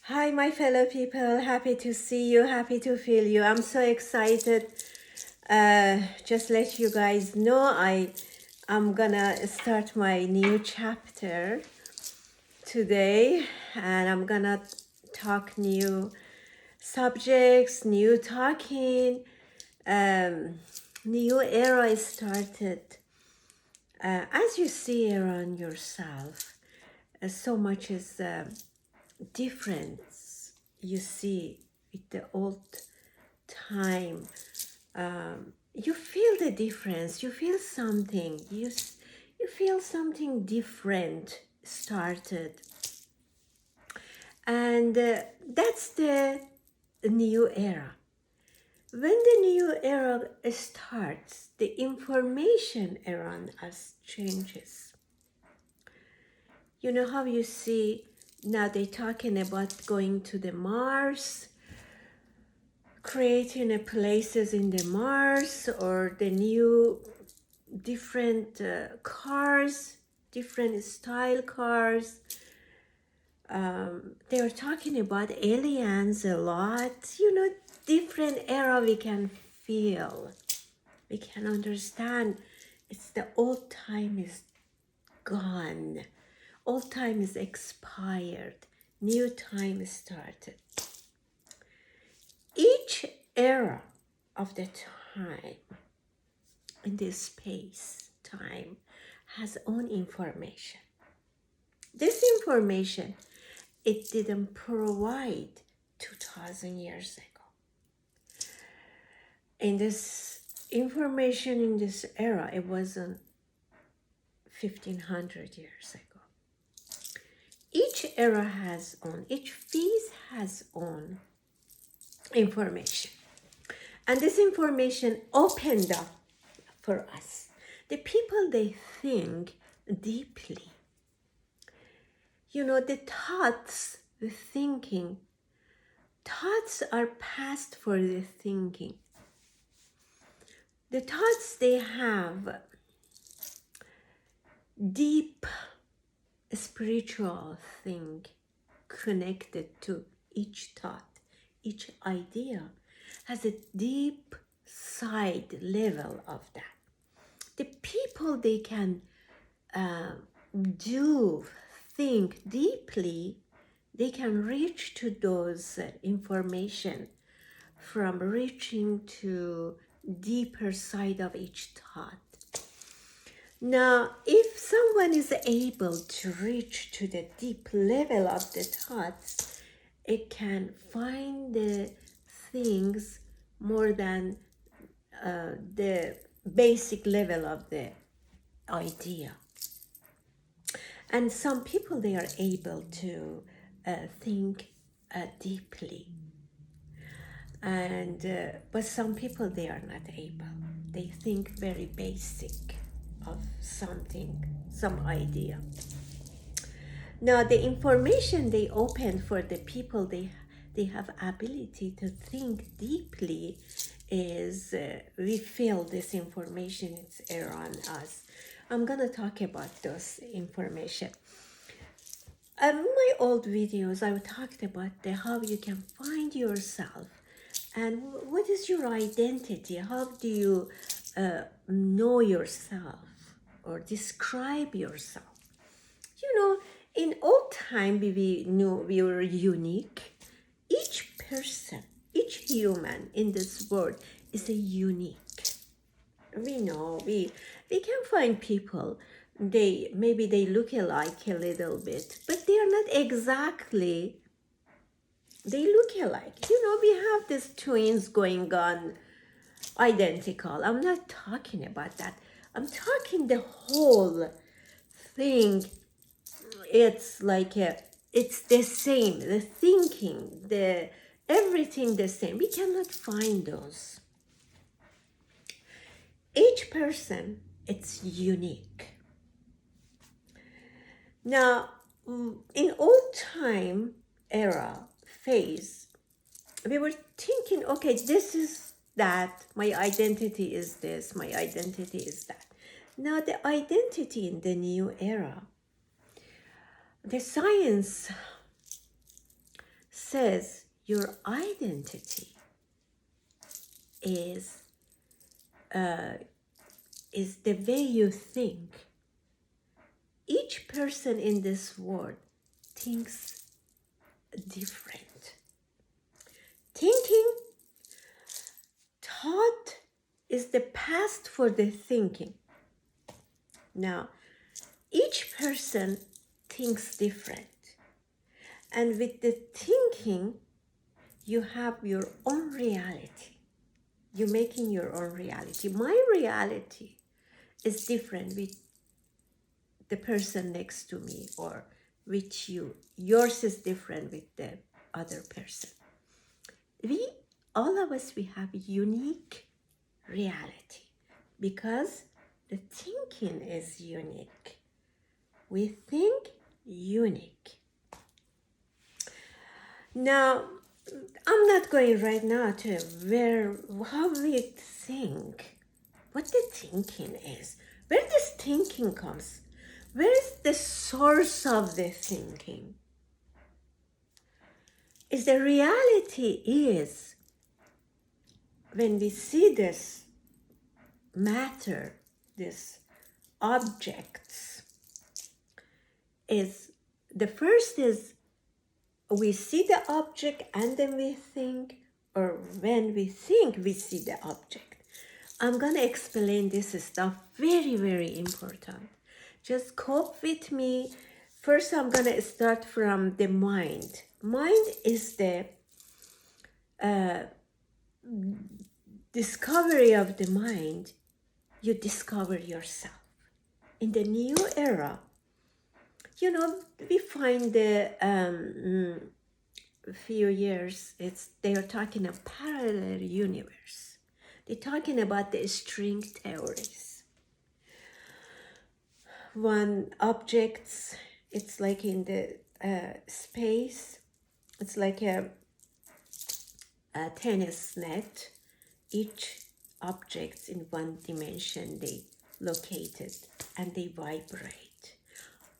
Hi, my fellow people. Happy to see you. Happy to feel you. I'm so excited. Just let you guys know, I'm gonna start my new chapter today, and I'm gonna talk new subjects, new talking. Um, New era is started. As you see around yourself, so much is difference you see with the old time. You feel the difference. You feel something. You feel something different started, and that's the new era. When the new era starts, the information around us changes. You know how you see now they're talking about going to the Mars, creating a places in the Mars, or the new different cars, different style cars. They are talking about aliens a lot. Different era we can feel, we can understand. It's the old time is gone. Old time is expired. New time started. Each era of the time in this space time has own information. This information it didn't provide 2000 years ago. In this information in this era, it wasn't 1500 years ago. Each era has own, each phase has own information. And this information opened up for us. The people, they think deeply. The thoughts, the thinking, thoughts are passed for the thinking. The thoughts, they have deep spiritual thing connected to each thought. Each idea has a deep side level of that. The people, they can think deeply, they can reach to those information from reaching to deeper side of each thought. Now, if someone is able to reach to the deep level of the thoughts, it can find the things more than the basic level of the idea. And some people, they are able to think deeply, and but some people, they are not able. They think very basic of something, some idea. Now, the information they open for the people, they have ability to think deeply, is we feel this information is around us. I'm gonna talk about those information. My old videos, I talked about how you can find yourself and what is your identity. How do you know yourself or describe yourself? In old time, we knew we were unique. Each person, each human in this world is a unique. We know we can find people, maybe they look alike a little bit, but they are not exactly they look alike. We have these twins going on identical. I'm not talking about that. I'm talking the whole thing. It's like it's the same, the thinking, the everything the same. We cannot find those. Each person, it's unique. Now, in old time era phase, we were thinking, okay, this is that, my identity is this, my identity is that. Now the identity in the new era, the science says your identity is the way you think. Each person in this world thinks different. Thinking, thought is the past for the thinking. Now, each person thinks different. And with the thinking, you have your own reality. You're making your own reality. My reality is different with the person next to me or with you. Yours is different with the other person. All of us, we have unique reality because the thinking is unique. We think unique. Now, I'm not going right now to how we think, what the thinking is, where this thinking comes, where is the source of the thinking? Is the reality is when we see this matter, this objects, is the first is we see the object and then we think, or when we think we see the object. I'm gonna explain this stuff, very, very important. Just cope with me. First, I'm gonna start from the mind. Mind is the discovery of the mind. You discover yourself. In the new era, we find the few years, they are talking of parallel universe. They're talking about the string theories. One objects, it's like in the space, it's like a tennis net. Each objects in one dimension, they located and they vibrate.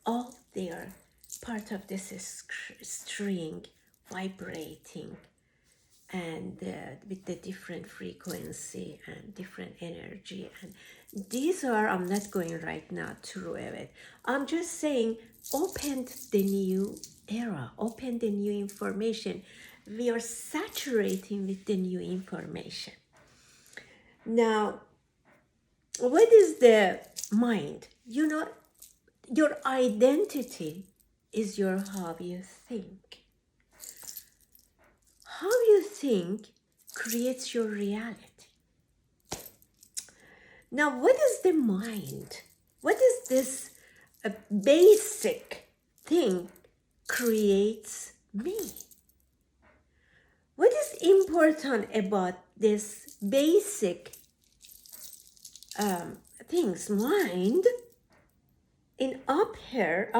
All they are part of this string vibrating and with the different frequency and different energy. And these are, I'm not going right now through it. I'm just saying, open the new era, open the new information. We are saturating with the new information. Now, what is the mind? Your identity is how you think. How you think creates your reality. Now, what is the mind? What is this basic thing creates me? What is important about this basic things? Mind in up here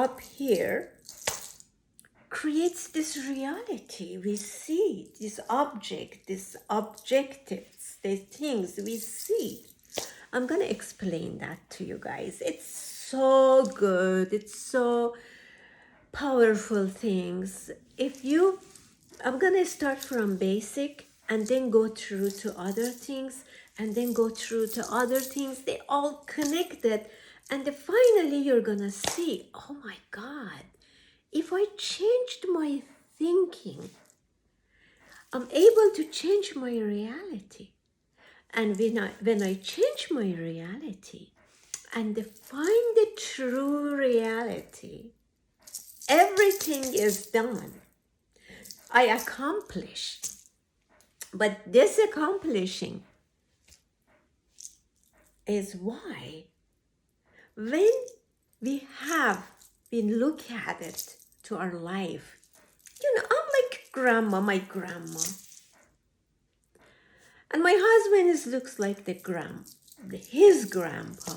creates this reality. We see this object, these objectives, the things we see. I'm gonna explain that to you guys. It's so good. It's so powerful things. I'm gonna start from basic and then go through to other things and then go through to other things. They all connected. And then finally you're gonna see, oh my God, if I changed my thinking, I'm able to change my reality. And when I change my reality and find the true reality, everything is done. I accomplished. But this accomplishing is why when we have been look at it to our life, I'm like my grandma. And my husband looks like his grandpa.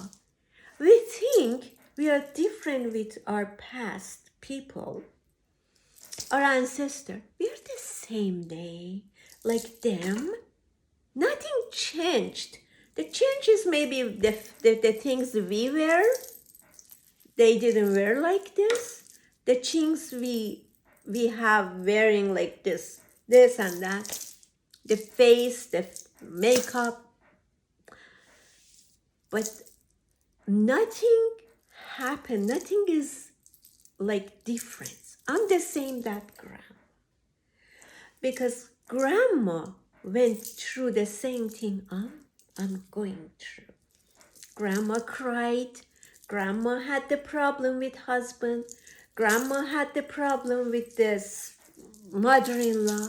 We think we are different with our past people, our ancestor. We are the same day like them. Nothing changed. The change is maybe the things we wear. They didn't wear like this. The things we we have wearing like this and that, the face, the makeup, but nothing happened. Nothing is like different. I'm the same that grandma, because grandma went through the same thing I'm going through. Grandma cried. Grandma had the problem with husband. Grandma had the problem with this mother-in-law.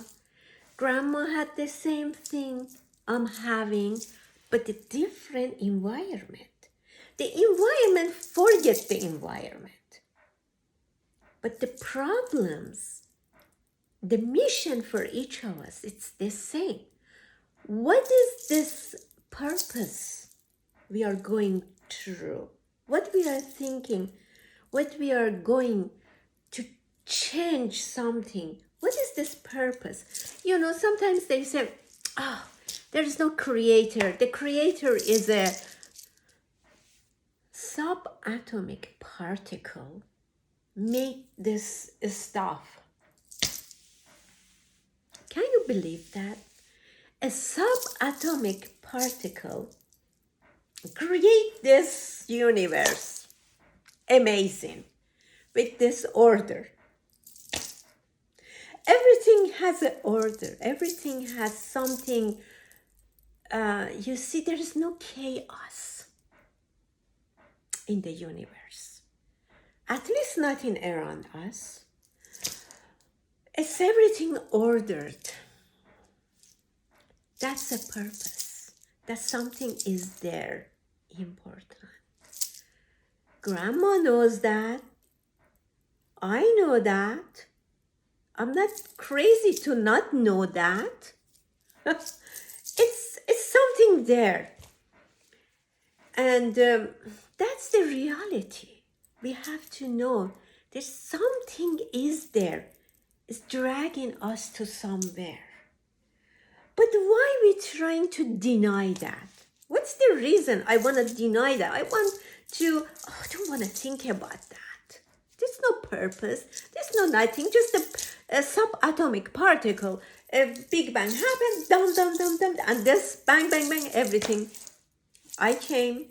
Grandma had the same thing I'm having, but a different environment. The environment, forget the environment. But the problems, the mission for each of us, it's the same. What is this purpose we are going through? What we are thinking, what we are going to change something. What is this purpose? You know, sometimes they say, oh, there is no creator. The creator is a subatomic particle made this stuff. Can you believe that? A subatomic particle create this universe. Amazing. With this order. Everything has an order. Everything has something. You see, there is no chaos in the universe. At least not in around us. It's everything ordered. That's a purpose. That something is there important. Grandma knows that. I know that. I'm not crazy to not know that. It's something there. And that's the reality. We have to know there's something is there. It's dragging us to somewhere. But why are we trying to deny that? What's the reason I want to deny that? I don't want to think about that. There's no purpose. There's no nothing. Just a subatomic particle. A big bang happened, dum, dum, dum, dum, and this bang, bang, bang, everything. I came.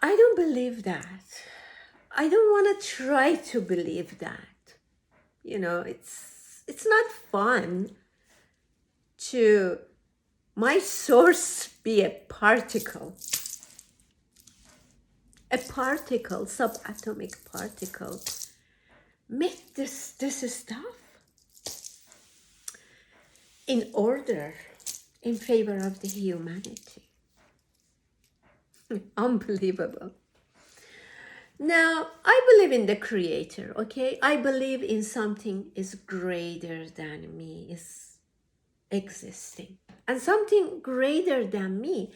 I don't believe that. I don't want to try to believe that. You know, it's not fun to my source be a particle, subatomic particle, make this stuff in order in favor of the humanity. Unbelievable. Now, I believe in the creator, okay? I believe in something is greater than me, is existing. And something greater than me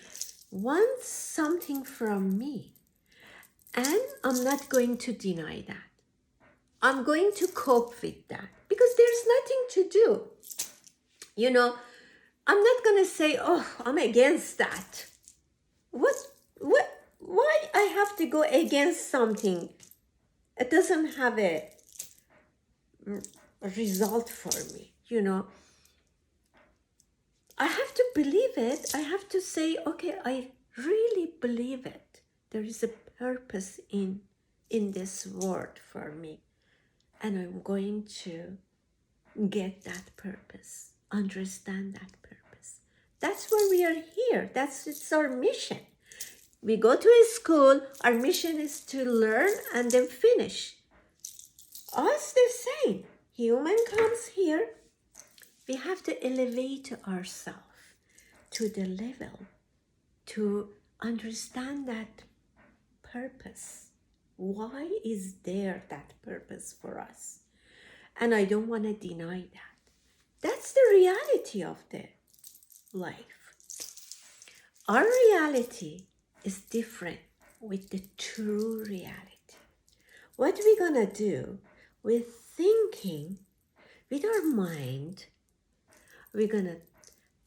wants something from me. And I'm not going to deny that. I'm going to cope with that because there's nothing to do. You know, I'm not going to say, oh, I'm against that. Why I have to go against something? It doesn't have a result for me, you know. I have to believe it. I have to say, okay, I really believe it. There is a purpose in this world for me. And I'm going to get that purpose, understand that purpose. That's why we are here. It's our mission. We go to a school, our mission is to learn and then finish. Us the same. Human comes here, we have to elevate ourselves to the level to understand that purpose. Why is there that purpose for us? And I don't want to deny that. That's the reality of the life. Our reality is different with the true reality. What we're gonna do with thinking, with our mind, we're gonna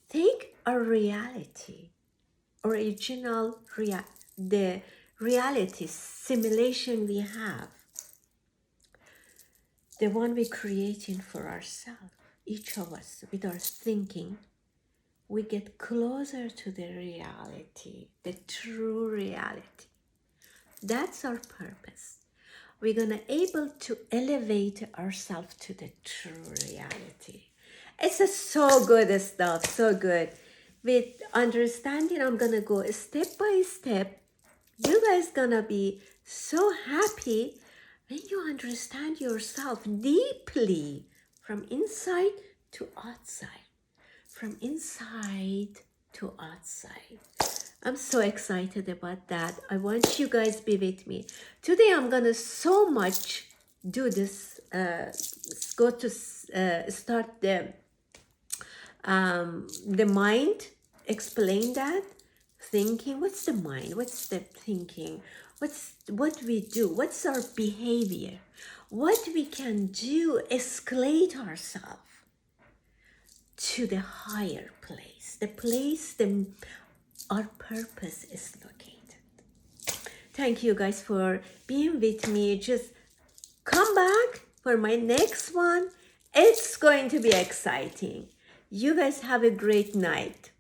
take our reality, the reality simulation we have, the one we're creating for ourselves, each of us, with our thinking, we get closer to the reality, the true reality. That's our purpose. We're gonna able to elevate ourselves to the true reality. It's a so good stuff, so good. With understanding, I'm gonna go step by step. You guys gonna be so happy when you understand yourself deeply from inside to outside. From inside to outside. I'm so excited about that. I want you guys be with me. Today I'm gonna so much do this, go to start the mind, explain that, thinking, what's the mind, what's the thinking, what we do, what's our behavior, what we can do, escalate ourselves to the higher place, the place our purpose is located. Thank you guys for being with me. Just come back for my next one. It's going to be exciting. You guys have a great night.